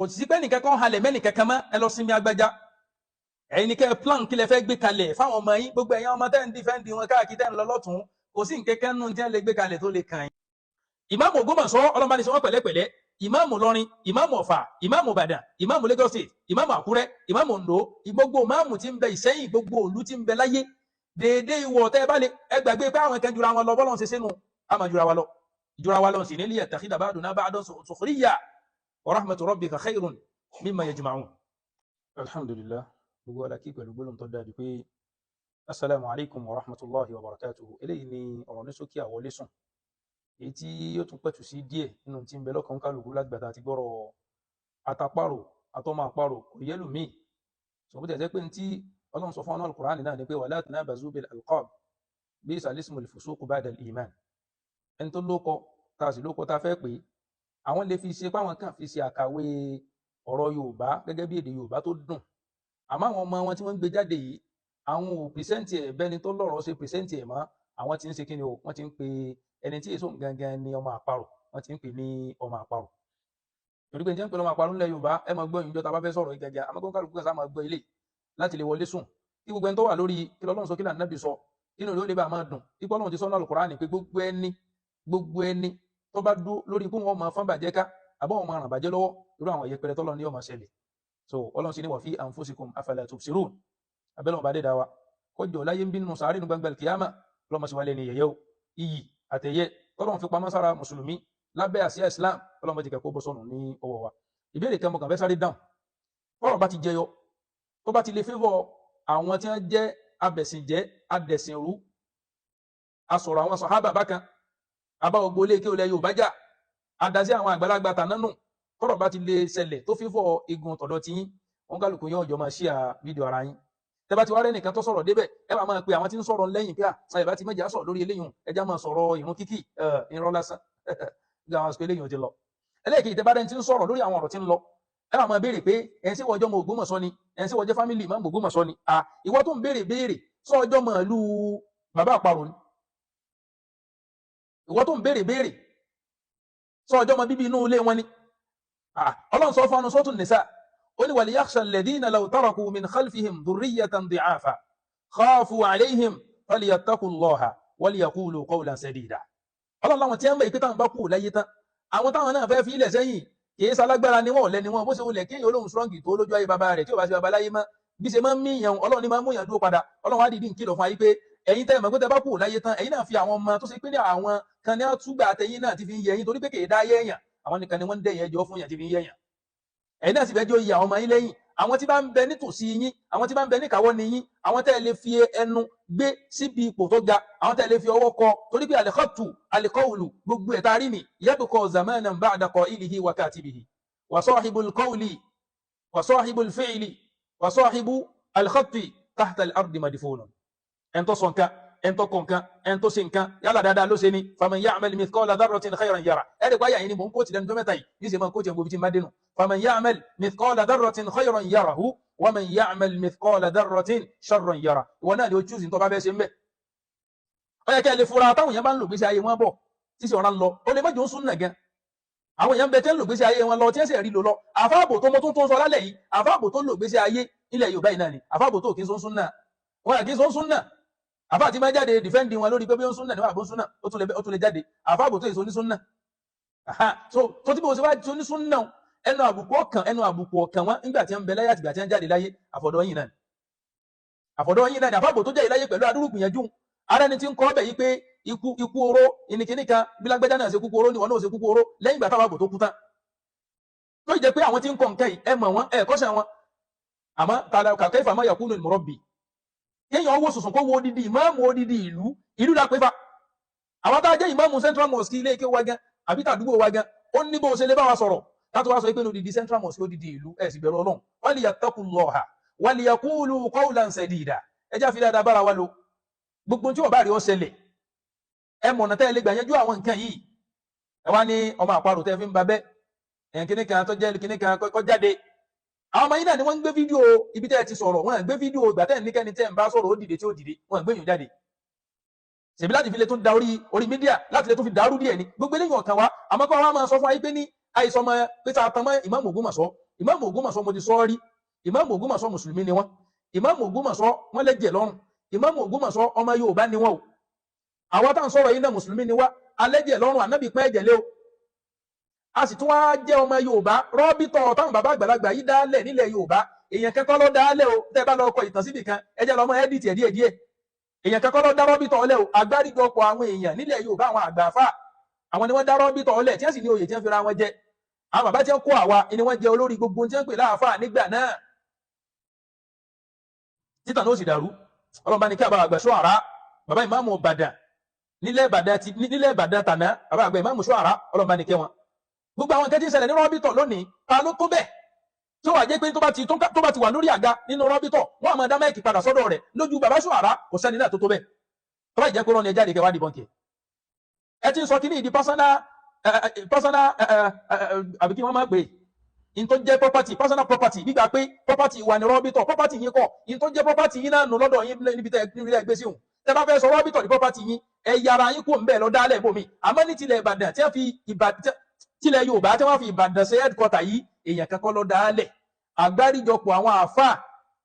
kò sí pé nìkan kan halẹ̀ mẹ́nìkan kan mọ́ ẹ lọ sinmi agbájá ẹ̀yin ni kẹ́ plan kí lẹ fẹ́ gbé kalẹ̀ fáwọn ọmọ yín gbogbo ẹ̀yin ọmọ tẹ́ ń dífẹ́ǹdì wọn káàkiri tẹ́ ń lọ lọ́tún kò sí nǹkan kan nù tí wọ́n lè gbé kalẹ̀ tó lè kàn yín. ìmáàmù Ògbómọ̀ṣọ́ ọlọ́mọdé sọ wọ́n pẹ̀lẹ́pẹ̀lẹ́ ìmáàmù Ìlọrin ìmáàmù Ọ̀fà ìmáàmù Ìbàdàn ìmáàmù Lagos State ìmáàmù Àkúrẹ́ ìmáàmù Oǹdó gbogbo ìmáàmù tí ń bẹ Ìṣẹ́yìn gbogbo òlu tí ń bẹ láyé déédé ìwọ tẹ́ bá lè ẹ gbàgbé pé àwọn kan jura wọn lọ bọ́lọ́n ṣe sínú àmọ́ jura wa lọ ìjura wa lọ sí nílé yattakhidha ba'duna ba'dan sukhriya wa rahmatu rabbika khayrun mimma yajma'un. Alhamdulillah gbogbo ala kí pẹ̀lú gbólóhùn tó dájú pé assalamu alaikum wa rahmatullahi wa barakatuhu. Eléyìí ni ọ̀rọ̀ ní ṣókí àwọlé sùn èyí tí yóò tún pẹ̀tù sí díẹ̀ nínú tí ń bẹ lọ́kàn kálukú lágbàtà àti gbọ́rọ̀ àtàpàrò àtọmọ àparò kò yẹ́lù míì sọ bó tẹ̀ jẹ́ pé tí Ọlọ́run sọ fún ọ́nà al-Qur'ani náà ni pé wala tanabazu bil alqab bi'sa al-ismul fusuqu ba'da al-iman. Ẹni tó lóko tá a sì lóko tá a fẹ́ pé àwọn lè fi ṣe páwọn kan fi ṣe àkàwé ọ̀rọ̀ Yorùbá gẹ́gẹ́ bí èdè Yorùbá tó dùn àmọ́ àwọn ọmọ wọn tí wọ́n ń gbé jáde yìí àwọn ò pìrìsẹ́ǹtì ẹ̀ bẹ́ni tó lọ́rọ̀ ṣe pìrìsẹ́ǹtì ẹ̀ mọ́ àwọn tí ń ṣe kíni o wọ́n ti ń pe ẹni tí èso gangan ni ọmọ àparò wọ́n ti ń pè ní ọmọ àparò torí pé ní jẹ́ pé ọmọ àparò ńlẹ̀ Yorùbá ẹ máa gbọ́ ìjọ tá a bá fẹ́ sọ̀rọ̀ gẹ́gẹ́ àmọ́ kó kálukú kan sá máa gbọ́ ilé láti lè wọlé sùn kí gbogbo ẹni tó wà lórí kí lọ́lọ́run sọ kí lànà Nábì sọ inú ló lè bá máa dùn ipò Ọlọ́run ti sọ nínú Al-Qur'ani pé gbogbo ẹni tó bá dúró lórí pé wọ́n máa fọ́n bàjẹ́ ká àbọ̀ wọn máa ràn bàjẹ́ lọ́wọ́ irú àwọn ìyẹpẹrẹ tọ́lọ́ ní yóò máa ṣẹlẹ̀ so Ọlọ́run sì ní wa fi anfusikum afala tubsirun abẹ́lẹ̀ wọn bá dé dáwà kọjọ láyé ń bí nínú sàárè ní gbangba kìyàmà Ọlọ́run sì wà lẹ́ni yẹ̀yẹ́ o iyì àtẹ̀yẹ tọ́lọ́run fi pamọ́ sára mùsùlùmí lábẹ́ àsíá Islam Ọlọ́run ti kẹ́kọ̀ọ́ bọ́ sọnù ní ọwọ́ wa ìbéèrè kan mo kàn fẹ́ sáré dáhùn ọ̀rọ̀ bá ti jẹyọ tó bá ti lè fẹ́fọ́ àwọn tí wọ́n jẹ́ abẹ̀sìnjẹ́ adẹ̀sìnrú asọ̀rọ̀ àwọn sàhábà bákan abá ogbó ilé kí o lẹ Yorùbá jà adásí àwọn àgbàlagbà tànánù tọ́rọ̀ bá ti lè ṣẹlẹ̀ tó fífọ́ igun tọ̀dọ̀ ti yín wọn kálukú yóò jọ máa ṣíà fídíò ara yín tẹ́ bá ti wá rẹ́ nìkan tó sọ̀rọ̀ débẹ̀ ẹ bá máa pe àwọn tí ń sọ̀rọ̀ lẹ́yìn pé àìbá ti mẹ́jà sọ̀rọ̀ lórí eléyìn ẹjá máa sọ̀rọ̀ ìrun kíkì irọ́ lásán gbé àwọn àsìkò eléyìn ti lọ ẹlẹ́ẹ̀kejì tẹ́ bá dẹ́ni tí ń sọ̀rọ̀ lórí àwọn ọ̀rọ̀ tí ń lọ ẹ bá máa béèrè pé ẹ̀ ń sí wọ́jọ́ mọ Ògbómọ̀ṣọ́ ni ẹ̀ ń sí wọ́jọ́ fámìlì máa ń Ògbómọ̀ṣọ́ ni ìwọ tó ń béèrè sọ ọjọ́ mọ̀ ìlú bàbá àparò ni ìwọ tó ń béèrè sọ ọjọ́ mọ bíbí inú ilé wọn ni Ọlọ́run sọ fún ọ́nà sọ́tún nìsá قل وليخشى الذين لو تركوا من خلفهم ذرية ضعافا خافوا عليهم فليتقوا الله وليقولوا قولا سديدا Ọlọ́run láwọn tí ń bẹ ìpítà ń bá kú láyé tán àwọn táwọn náà fẹ́ fi ilẹ̀ sẹ́yìn kìí sálágbára ni wọ́n lẹ́ni wọn bó ṣe wọlé kéèyàn olóhùn strong tó lójú ayé bàbá rẹ̀ tí ò bá ṣe bàbá láyé mọ́ bí ṣe máa ń míyàn Ọlọ́run ní máa ń múyàn dúró padà Ọlọ́run á dìdí ń kìlọ̀ fún ayé pé ẹ̀yin tẹ́ mọ̀ pé tẹ́ bá kú láyé tán ẹ̀yin náà fi àwọn ọmọ tó ṣe pé ní àwọn kan ní àtúgbà àtẹ̀yìn náà ti fi ń yẹ yín torí pé kèé dá yẹ̀yàn àwọn nìkan ni wọ́n ń dẹ̀yẹ̀ jọ fún yàn ti fi ń yẹ̀yàn ẹ̀yin náà sì fẹ́ jọ iye àwọn ọmọ yín lẹ́yìn àwọn tí bá ń bẹ nítòsí yín àwọn tí bá ń bẹ níkàáwọ́ ni yín àwọn tẹ́ lè fi ẹnu gbé síbi ipò tó ga àwọn tẹ́ lè fi ọwọ́ kọ torí pé al-khattu al-qawlu gbogbo ẹ̀ta rí ni yabqa zamanan ba'da qa'ilihi wa katibihi wa sahibul qawli wa sahibul fi'li wa sahibu al-khatti tahta al-ardi madfunun ẹn tó sọ nǹkan ẹn tó kọ nǹkan ẹn tó ṣe nǹkan yálà dáadáa ló ṣe ni faman ya'mal mithqala dharratin khayran yara ẹ̀rẹ̀ pàyà yìí ni mò ń kó ti dẹnu tó mẹ́ta yìí ní ṣe máa kó ti ẹgbẹ́ bí ti máa dénú faman ya'mal mithqala dharratin khayran yarahu wa man ya'mal mithqala dharratin sharran yara ìwọ náà ni ó chúùsì tó bá fẹ́ ṣe ń bẹ̀. ó yẹ kí ẹ lè fura táwọn èèyàn bá ń lò gbèsè ayé wọn bọ̀ tí sì ọ̀ràn lọ ó lè mọ́jọ́ ń sún nàgẹ́ àwọn èèyàn bẹ tẹ́ ń lò gbèsè ayé wọn lọ tí ẹ sì rí lò lọ àfáàbò tó mọ́ tó ń sọ lálẹ́ yìí àfáàbò tó ń lò gbèsè ayé ilẹ̀ Yorùbá yìí náà ni àfáàbò tó kì í sún náà wọn kì í sún náà àfá àti máa jáde dìfẹ́ndì wọn lórí pé bí ó ń súnnà níwà bó ń súnnà ó tún lè jáde àfáàbò tó èso ní súnnà so tí bó ṣe wá tó ní súnnà ẹnu àbùkù ọkàn wọn nígbà tí ń bẹ láyé àtìgbà tí ń jáde láyé àfọ̀dọ̀ yìí náà àfáàbò tó jáde láyé pẹ̀lú adúrú gbìyànjú ara ẹni tí ń kọ́ ọbẹ̀ yìí pé ikú oró ìnìkíní kan bí lágbẹ́já náà ṣe kúkú oró ni wọn náà ṣe kúkú oró lẹ́yìn ìgbà táwọn àbò tó kú tán tó jẹ́ pé àwọn tí ń kọ́ nǹkan yìí ẹ mọ̀ wọn ẹ kọ́ṣẹ́ wọn àmọ́ kàkẹ́ ìfàmọ́ yakunu al-murabbi kéèyàn owó sùsùn kó wo odidi ìmáàmù odidi ìlú la pé fa àwọn tá a jẹ́ ìmáàmù central mosque ilé ike wa gan àbí tàdúgbò wa gan ó ní bó ṣe lè bá wa sọ̀rọ̀ látọ̀ wá sọ pé ní odidi central mosque odidi ìlú ẹ̀ sì bẹ̀rù Ọlọ́run waliyattaqullaha waliyaqulu qawlan sadida ẹjá fi dáadáa bára wa lo gbogbo tí wọ́n bá rí ó ṣẹlẹ̀ ẹ mọ̀nà tẹ́ lè gbà yanjú àwọn nǹkan yìí ẹ wá ní ọmọ àparò tẹ́ fi ń babẹ́ ẹ̀yìn kíní kan tó jẹ́ kíní kan kọ́ jáde àwọn ọmọ yìí náà ni wọ́n ń gbé fídíò ibi tẹ́ ti sọ̀rọ̀ wọ́n ń gbé fídíò ìgbà tẹ́ níkẹ́ni tẹ́ ń bá sọ̀rọ̀ ó dìde tí ó dìde wọ́n ń gbé yùn jáde ṣèbí láti fi lè tún da orí mídíà láti lè tún fi dàrú díẹ̀ ni gbogbo eléyìí ọ̀kan wa àmọ́ kọ́ wa máa sọ fún ayé pé ní àìsàn ọmọ pé ta tan mọ́ Ìmáàmù Ògbómọ̀ṣọ́ ìmáàmù Ògbómọ̀ṣọ́ mo ti sọ rí ìmáàmù Ògbómọ̀ṣọ́ mùsùlùmí ni wọ́n ìmáàmù Ògbómọ̀ṣọ́ wọ́n lẹ́jẹ̀ lọ́rùn ìmáàmù Ògbómọ̀ṣọ́ ọmọ Yorùbá ni wọ́n o àwọn tá à ń sọ̀rọ̀ yìí náà mùsùlùmí ni wá alẹ́jẹ̀ lọ́rùn ànábì pẹ́ ẹ̀jẹ̀ lé o a sì tún wá jẹ́ ọmọ Yorùbá rọ́bìtọ̀ táwọn bàbá àgbàlagbà yìí dálẹ̀ nílẹ̀ Yorùbá èèyàn kẹ́kọ́ ló dálẹ̀ o tẹ́ bá lọ kọ ìtàn síbì kan ẹ jẹ́ lọ́mọ ẹ́dìtì ẹ̀ díẹ̀ èèyàn kẹ́kọ́ ló dá rọ́bìtọ̀ ọlẹ́ o agbáríjọpọ̀ àwọn èèyàn nílẹ̀ Yorùbá àwọn àgbààfà àwọn ni wọ́n dá rọ́bìtọ̀ ọlẹ́ tí wọ́n sì ní oyè tí wọ́n fi ra wọn jẹ àwọn bàbá tí wọ́n kó àwa ni wọ́n jẹ olórí gbogbo tí wọ́n pè láàfà nígbà náà títàn ló sì dàrú ọlọ́mọba ní kí àbá àgbà Ṣuara bàbá ìmáàmù Ìbàdàn nílẹ̀ Ìbàdàn tàná bàbá àgbà ìmáàmù Ṣuara ọlọ́mọba ní kí wọn gbogbo àwọn kẹ́tí ń ṣẹlẹ̀ ní rọ́bìtọ̀ lónìí ta ló tó bẹ́ẹ̀ tí ó wà jẹ́ pé tó bá ti wà lórí àga nínú rọ́bìtọ̀ wọ́n á máa dá máìkì padà sọ́dọ̀ rẹ̀ lójú bàbá Ṣuara kò sẹ́ni náà tó tó bẹ́ẹ̀ tó bá jẹ́ pé rọ́ni ẹja àdìgẹ́ wá dìbọn kì ẹ ti ń sọ kíní ìdí personal àbí kí wọ́n máa gbé in tó jẹ́ property personal property gbígbà pé property wà ní rọ́bìtọ̀ property yín kọ́ in tó jẹ́ property yín náà nù lọ́dọ̀ yín níbi tẹ́ gbé sí òun tẹ́ bá fẹ́ sọ rọ́bìtọ̀ ní property yín ẹ yára yín kó ń bẹ́ẹ̀ lọ dálẹ̀ bòmí àmọ́ ní tilẹ̀ Ìbàdàn tí wọ́n fi tilẹ̀ Yorùbá tí wọ́n fi Ìbàdàn ṣe headquarter yìí èèyàn kankan lọ dálẹ̀ àgbáríjọpọ̀ àwọn àáfàá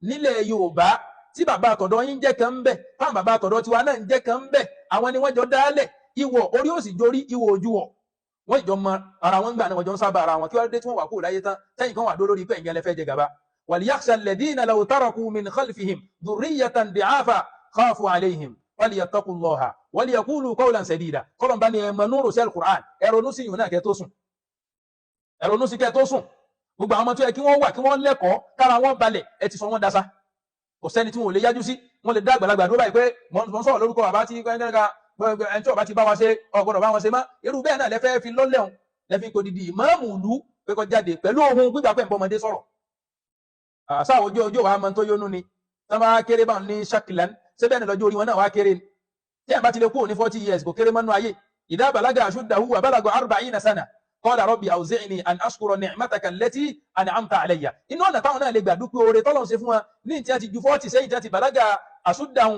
nílẹ̀ Yorùbá tí bàbá àtọ̀dọ̀ yín jẹ́ kan ń bẹ̀ fáwọn bàbá àtọ̀dọ̀ tiwa náà ń jẹ́ kan ń bẹ̀ àwọn ni wọ́n jọ dálẹ̀ ìwọ̀ orí òsì jorí ìwọ̀ ojú wọ̀ wọ́n ìjọ mọ ara wọn gbà náà wọ́n jọ ń sábà ara wọn kí wọ́n dé tí wọ́n wà kó láyé tán sẹ́yìn kan wà dó lórí pé ìyẹn lẹ́fẹ́ jẹ gàba waliyakhsha alladhina law taraku min khalfihim dhurriyatan di'afa khafu alayhim falyattaqullaha waliyaqulu qawlan sadida kọ́lọ̀ bá ní ẹ̀mọ núrò sí al-Qur'an ẹ̀rọnú sí ìhùn náà kẹ́ tó sùn gbogbo àwọn ọmọ tó yẹ kí wọ́n wà kí wọ́n lẹ́kọ̀ọ́ kára wọn balẹ̀ ẹ ti sọ wọ́n dasa kò sẹ́ni tí wọn ò lè yájú sí wọ́n lè dá àgbàlagbà dúró báyìí pé wọ́n sọ̀rọ̀ lórúkọ bàbá tí ẹni tí ọba ti bá wa ṣe ọgbọ́dọ̀ bá wọn ṣe mọ́ irú bẹ́ẹ̀ náà lẹ́fẹ́ fi lọ́lẹ́hùn lẹ́fi kò dìdì ìmáàmù ìlú pé kó jáde pẹ̀lú ohun gbígbà pẹ̀ ń bọ́mọdé sọ̀rọ̀ àṣà ojú wa máa ń tó yónú ni tí wọ́n bá kéré báwọn ní shakilan ṣé bẹ́ẹ̀ ni lọ́jọ́ orí wọn náà wá kéré ni tí àbá ti lè kúrò ní 40 years kò kéré mọ́nú ayé idha balaga ashuddahu wa balaga 40 sana qala rabbi awzi'ni an ashkura ni'mataka allati an'amta alayya inú ọ̀nà táwọn náà lè gbà dúpẹ́ oore tọ́lọ́run ṣe fún wọn ní tí a ti ju 40 sẹ́yìn tí a ti balaga ashuddahu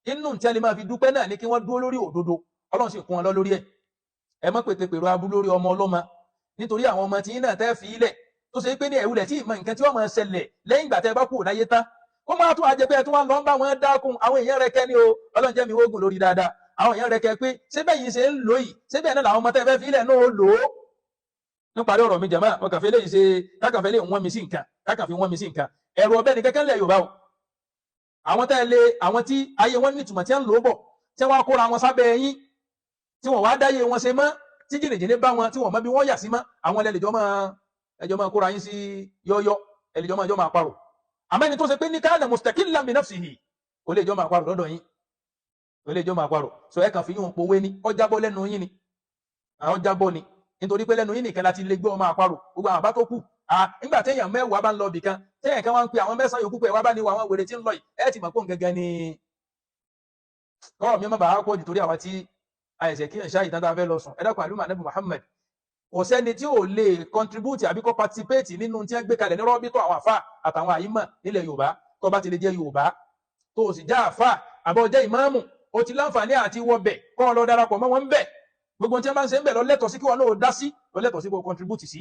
inú tí a lè máa fi dúpẹ́ náà ní kí wọ́n dúró lórí òdodo Ọlọ́run sì kún wọn lọ lórí ẹ̀ ẹ má pété pèrò abú lórí ọmọ ọlọ́mọ nítorí àwọn ọmọ tí yín náà tẹ́ fi ilẹ̀ tó ṣe pé ní ẹ̀wùlẹ̀ tí ìmọ̀ nǹkan tí wọ́n máa ṣẹlẹ̀ lẹ́yìn ìgbà tẹ́ bá kú láyé tán kó máa tún àjẹpẹ́ ẹ̀ tó wá lọ ń bá wọn dákun àwọn èèyàn rẹ kẹ́ ni o Ọlọ́run jẹ́ mi wógùn lórí dáadáa àwọn èèyàn rẹ kẹ́ pé ṣé bẹ́ẹ̀ yìí ṣe ń lò yìí ṣé bẹ́ẹ̀ náà làwọn ọmọ tẹ́ fẹ́ fi ilẹ̀ náà lò ó níparí ọ̀rọ̀ mi jẹ̀mọ́ wọn kàfẹ́ lè ṣe kákàfẹ́ lè wọ́n mi sí nǹkan kákàfẹ́ wọ́n mi sí nǹkan ẹ̀rù ọbẹ̀ ni kẹ́kẹ́ lẹ̀ Yorùbá o àwọn tẹ́ lé àwọn tí ayé wọn ní ìtumọ̀ tí wọ́n ń lò ó bọ̀ tí wọ́n kóra wọn sábẹ́ yín tí wọ́n wá dáyé wọn ṣe mọ́ tí jìnnìjìnnì bá wọn tí wọ́n mọ bí wọ́n yà sí mọ́ àwọn ẹlẹ́jọ́ máa kóra yín sí yọ́yọ́ ẹlẹ́jọ́ máa parò àmọ́ ẹni tó ṣe pé ní kana mustaqillan bi nafsihi kò lè jọ máa parò lọ́dọ̀ yín kò lè jọ máa parò so ẹ kàn fi yín pòwe ní ọjàbọ́ lẹ́nu yín ni àwọn jábọ́ ni nítorí pé lẹ́nu yín nìkan láti lè gbé ọmọ àparò gbogbo àwọn àbá tó kù nígbà téèyàn mẹ́wàá bá ń lọ ibì kan téèyàn kan wá ń pe àwọn mẹ́sàn-án yòókù pé wá bá ní àwọn wèrè tí ń lọ yìí ẹ ti mọ̀ pé òun gẹ́gẹ́ ni ọ̀rọ̀ mi má bàa pọ̀ jù torí àwọn tí àìsẹ̀ kí ẹ̀ṣá ìtàn tá a fẹ́ lọ sùn ẹ dákun àlùmọ̀ Ànábì Muhammad kò sẹ́ni tí ò lè contribute àbí kó participate nínú tí wọ́n gbé kalẹ̀ ní rọ́bìtọ̀ àwọn àfà àtàwọn àyímọ̀ nílẹ̀ Yorùbá tó bá ti lè jẹ́ Yorùbá tó o sì já àfà àbọ̀ jẹ́ ìmáàmù o ti láǹfààní àti wọbẹ̀ kọ́ ọ lọ darapọ̀ mọ́ wọn bẹ̀ gbogbo tí wọ́n bá ń ṣe ń bẹ̀ lọ lẹ́tọ̀ọ́ sí kí wọn náà dá sí lọ lẹ́tọ̀ọ́ sí kó contribute sí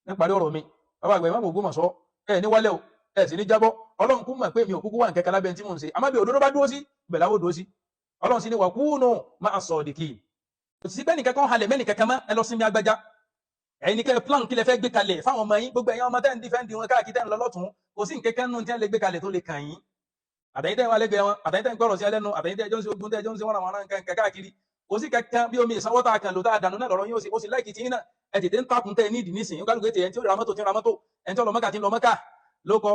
níparí ọ̀rọ̀ mi bàbá àgbà ìmáàmù Ògbómọ̀ṣọ́ ẹ ní wálẹ̀ o ẹ sì ní jábọ́ Ọlọ́run kú mọ̀ pé mi ò kúkú wà ní kẹkẹ lábẹ́ tí mò ń ṣe àmọ́ bí òdodo bá dúró sí ibẹ̀ láwọ́ dúró sí Ọlọ́run sì ní wa kunu ma'a sadiqin òsì bẹ́ẹ̀ nìkan kan halẹ̀ mẹ́ni kankan mọ́ ẹ lọ sí mi agbájá ẹ̀yin ní kẹ́ plan kí lẹ fẹ́ gbé kalẹ̀ fáwọn ọmọ yín gbogbo ẹ̀yin ọmọ tẹ́ ń dífẹ́ǹdì wọn káàkiri tẹ́ ń lọ lọ́tún kò sí nǹkan kan nù tí wọ́n lè gbé kalẹ̀ tó lè kàn yín àtẹ̀yìn tẹ́ ń wá lẹ́gbẹ̀ẹ́ wọn àtẹ̀yìn tẹ́ ń gbọ́rọ̀ sí ẹlẹ́nu àtẹ̀yìn tẹ́ jọ́nsí ogun tẹ́ jọ́nsí wọn àwọn nǹkan káàkiri kò sí kankan bí omi ìsanwó tá a kàn lò tá a dànù náà lọ́rọ̀ yín ó sì láìkì tí yín náà ẹ tètè ń takùn tẹ́ ní ìdí nísìnyí kálukú ètè ẹni tí ó ra mọ́tò tí ń ra mọ́tò ẹni tí ó lọ mọ́kà tí ń lọ mọ́kà ló kọ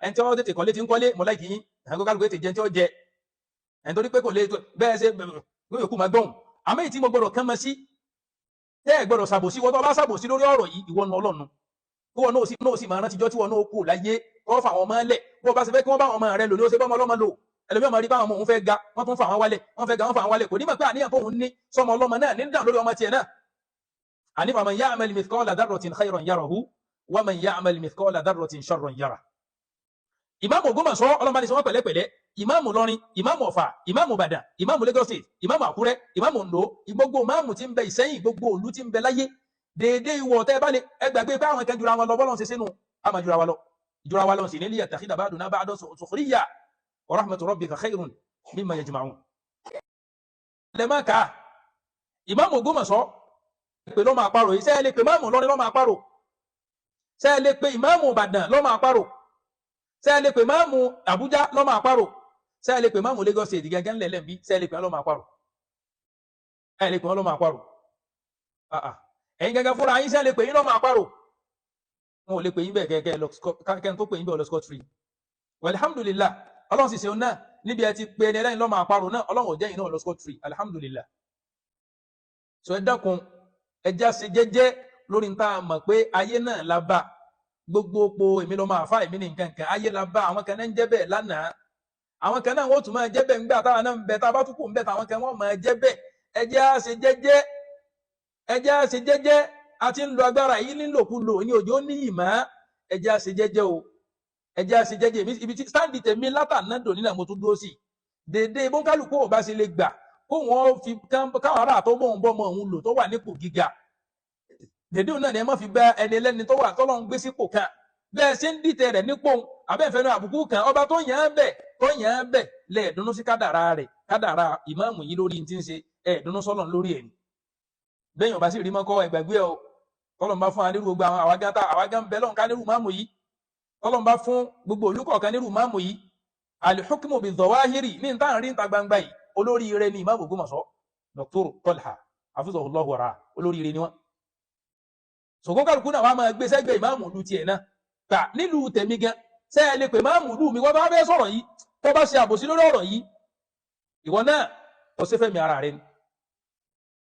ẹni tí ó tètè kọ́lé tí ń kọ́lé mọ́ láìkì yín kálukú ètè jẹ́ tí ó jẹ ẹni torí pé kò lè bẹ́ẹ̀ ṣe yóò máa gbọ́n àmọ́ èyí tí mo gbọ́dọ̀ kán mọ́ sí tẹ́ ẹ gbọ́dọ̀ ṣàbòsí wọ́n tó bá ṣàbòsí lórí ọ̀rọ̀ yìí ìwọ náà Ọlọ́run kí wọn náà sì máa rántí jọ́ tí wọn náà kú láyé kọ́ fà wọn mọ́ lẹ̀ bó bá ṣe fẹ́ kí wọ́n bá wọn máa rẹ lò ní ó ṣe bá ọmọ ọlọ́mọ lò ẹlòmíràn máa rí báwọn ọmọ òun fẹ́ ga wọ́n tún fà wọn wálẹ̀ wọ́n fẹ́ ga wọ́n fà wọn wálẹ̀ kò ní mọ̀ pé àníyàn tó òun ní sọmọ ọlọ́mọ náà ní dàn lórí ọmọ tiẹ̀ náà àní faman ya'mal mithqala dharratin khayran yarahu wa man ya'mal mithqala dharratin sharran yarah. ìmáàmù Ògbómọ̀ṣọ́ ọlọ́mọ ní sọ wọ́n pẹ̀lẹ́pẹ̀lẹ́ ìmáàmù Ìlọrin ìmáàmù Ọ̀fà ìmáàmù Ìbàdàn ìmáàmù Lagos State ìmáàmù Àkúrẹ́ ìmáàmù Oǹdó gbogbo ìmáàmù tí ń bẹ Ìṣẹ́yìn gbogbo ìlú tí ń bẹ láyé déédé ìwọ̀ tẹ́ bá lè ẹgbàgbé pé àwọn kan jura wọn lọ bọ́lọ̀ ṣe sínú ama jura wa lọ sí ní liyattakhidha ba'duna ba'dan sukhriya wa rahmatu rabbika khayrun mimma yajma'un. lẹ́mọ̀ ká ìmáàmù Ògbómọ̀ṣọ́ pé lọ́mọ àparò yìí sẹ́ẹ̀ lè pé ìmáàmù Ìlọrin lọ́mọ àparò sẹ́ẹ̀ lè pé ìmáàmù Ìbàdàn lọ́mọ àparò sẹ́ẹ̀ lè pé ìmáàmù Àbújá lọ́mọ àparò sẹ́ẹ̀ lè pé ìmáàmù Lagos State gẹ́gẹ́ ńlẹ̀lẹ̀ bí sẹ́ẹ̀ lè pé lọ́mọ àparò sẹ́ẹ̀ lè pé lọ́mọ àparò ẹ̀yin gẹ́gẹ́ fúnra yín sẹ́ẹ̀ lè pé yín lọ́mọ àparò wọn ò lè pè yín bẹ́ẹ̀ kẹ́kẹ́ tó pè yín bẹ́ẹ̀ lọ scot free alhamdulillah ọlọ́run sì ṣe òun náà níbi ẹ ti pè ẹni ẹlẹ́yìn lọ́mọ àparò náà ọlọ́run ò jẹ́ yín náà lọ scot free alhamdulillah. so ẹ dákun ẹja ṣe jẹ́jẹ́ lórí nta mọ̀ pé ayé náà la bá gbogbo po èmi lọ́mọ àfa èmi ní nǹkan kan ayé la bá àwọn kan náà ń jẹ́ bẹ́ẹ̀ lánàá àwọn kan náà wọ́n tún máa jẹ́ bẹ́ẹ̀ ńgbà táwọn náà ń bẹ tá a bá tún kù ń bẹ táwọn kan wọ́n máa jẹ́ bẹ́ẹ̀ ẹja ṣe jẹ́jẹ́ ẹja ṣe jẹ́jẹ́ àti ń lo agbára yìí nílòkulò ní òjò ní ìmọ̀ ẹja ṣe jẹ́jẹ́ o ẹja ṣe jẹ́jẹ́ ibi tí sáǹdì tèmi látànádò nínú mo tún dúró sí dédé bóńkálùkù ò bá ṣe lè gbà kó wọn fi káwọn ará tó mọ̀ ń bọ́ mọ̀ òun lò tó wà nípò gíga dédé òun náà ni ẹ má fi bá ẹni ẹlẹ́ni tó wà tọ́lọ́ ń gbé sípò kan bẹ́ẹ̀ ṣe ń dìtẹ̀ rẹ̀ nípò abẹ́fẹ́nu àbùkù kan ọba tó yàn án bẹ̀ lẹ́ẹ̀dúnú sí kádàrá rẹ̀ kádàrá ìmáàmù yìí lórí ti ń ṣe ẹ̀ẹ́dúnú sọ́lọ̀ lórí ẹ̀ bẹ́yìn ọba sì rí mọ́kọ́ ẹgbẹ̀gbẹ́ o tọ́lọ́n bá fún wa nírú gbogbo àwọn àwágán bẹ́ lọ́n ká nírú máàmù yìí tọ́lọ́n bá fún gbogbo olùkọ̀ọ̀kan nírú máàmù yìí al-hukmu bi-dhawahiri ní ìta rí ìta gbangba yìí olórí ire ní Ìmáàmù Ògbómọ̀ṣọ́ Dr. Tolha hafizahullahu wa ra'ah olórí ire ni wọ́n. ṣògbọ́n kálukú náà wàá máa gbé sẹ́gbẹ́ ìmáàmù ìlú tiẹ̀ náà gbà nílùú tèmi gan ṣé ẹ lè pè máàmù ìlú mi wọ́n bá fẹ́ sọ̀rọ̀ yìí tó bá ṣe àbòsí lórí ọ̀rọ̀ yìí ìwọ náà ó ṣe fẹ́mi ara rẹ ni